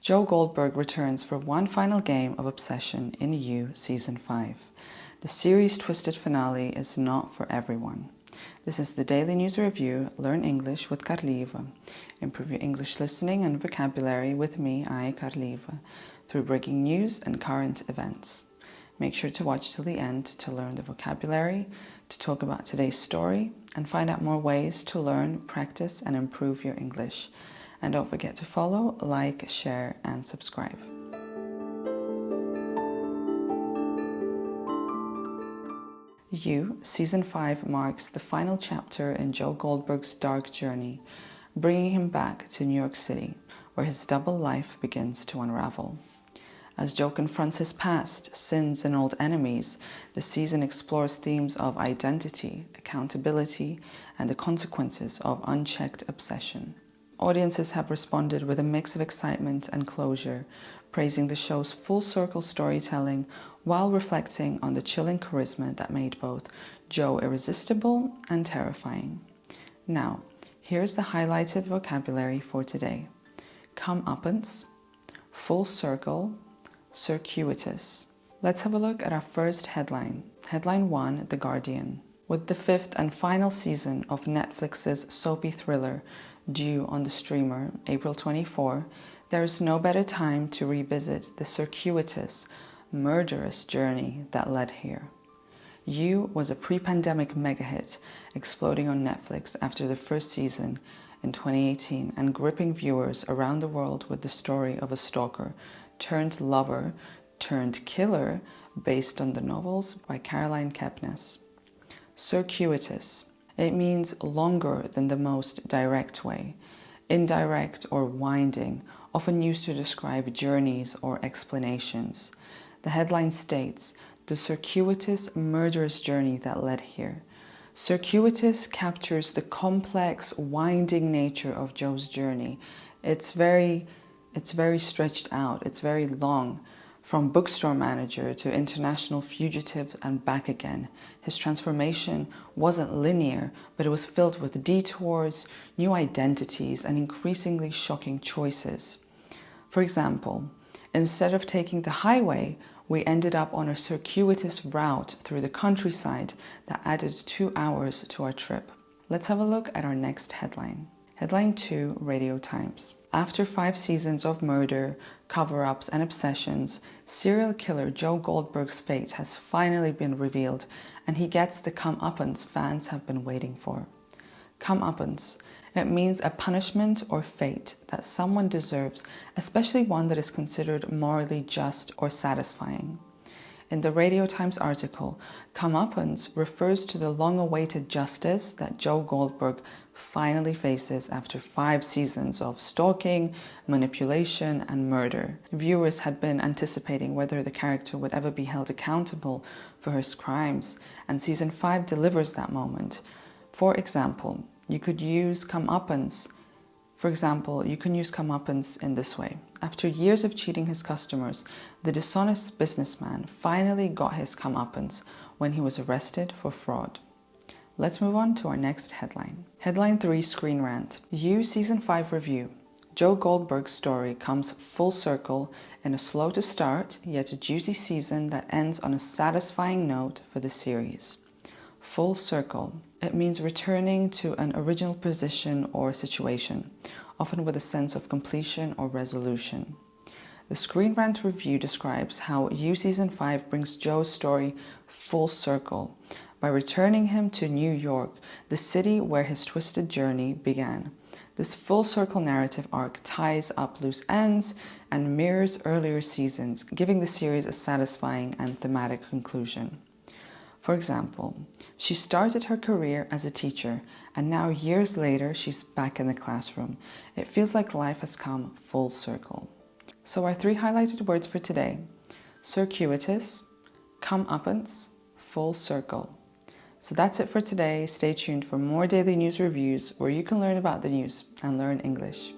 Joe Goldberg returns for one final game of Obsession in You Season 5. The series' twisted finale is not for everyone. This is the Daily News Review, Learn English with Karlieva. Improve your English listening and vocabulary with me, Karlieva, through breaking news and current events. Make sure to watch till the end to learn the vocabulary, to talk about today's story, and find out more ways to learn, practice, and improve your English. And don't forget to follow, like, share, and subscribe. You, Season 5 marks the final chapter in Joe Goldberg's dark journey, bringing him back to New York City, where his double life begins to unravel. As Joe confronts his past, sins, and old enemies, the season explores themes of identity, accountability, and the consequences of unchecked obsession. Audiences have responded with a mix of excitement and closure, praising the show's full-circle storytelling while reflecting on the chilling charisma that made both Joe irresistible and terrifying. Now, here's the highlighted vocabulary for today. Comeuppance, full circle, circuitous. Let's have a look at our first headline. Headline 1, The Guardian. With the 5th and final season of Netflix's soapy thriller due on the streamer April 24, there is no better time to revisit the circuitous, murderous journey that led here. You was a pre-pandemic mega hit, exploding on Netflix after the first season in 2018 and gripping viewers around the world with the story of a stalker turned lover turned killer based on the novels by Caroline Kepnes. Circuitous. It means longer than the most direct way, indirect or winding, often used to describe journeys or explanations. The headline states, the circuitous, murderous journey that led here. Circuitous captures the complex, winding nature of Joe's journey. It's very stretched out, it's very long. From bookstore manager to international fugitive and back again, his transformation wasn't linear, but it was filled with detours, new identities, and increasingly shocking choices. For example, instead of taking the highway, we ended up on a circuitous route through the countryside that added 2 hours to our trip. Let's have a look at our next headline. Headline 2, Radio Times. After 5 seasons of murder, cover-ups, and obsessions, serial killer Joe Goldberg's fate has finally been revealed, and he gets the comeuppance fans have been waiting for. Comeuppance. It means a punishment or fate that someone deserves, especially one that is considered morally just or satisfying. In the Radio Times article, comeuppance refers to the long-awaited justice that Joe Goldberg finally faces after 5 seasons of stalking, manipulation, and murder. Viewers had been anticipating whether the character would ever be held accountable for his crimes, and Season 5 delivers that moment. For example, you can use comeuppance in this way. After years of cheating his customers, the dishonest businessman finally got his comeuppance when he was arrested for fraud. Let's move on to our next headline. Headline 3, Screen Rant. You Season 5 Review. Joe Goldberg's story comes full circle in a slow to start, yet a juicy season that ends on a satisfying note for the series. Full circle. It means returning to an original position or situation, often with a sense of completion or resolution. The Screen Rant review describes how You Season 5 brings Joe's story full circle by returning him to New York, the city where his twisted journey began. This full circle narrative arc ties up loose ends and mirrors earlier seasons, giving the series a satisfying and thematic conclusion. For example, she started her career as a teacher, and now years later she's back in the classroom. It feels like life has come full circle. So our 3 highlighted words for today: circuitous, comeuppance, full circle. So that's it for today. Stay tuned for more daily news reviews where you can learn about the news and learn English.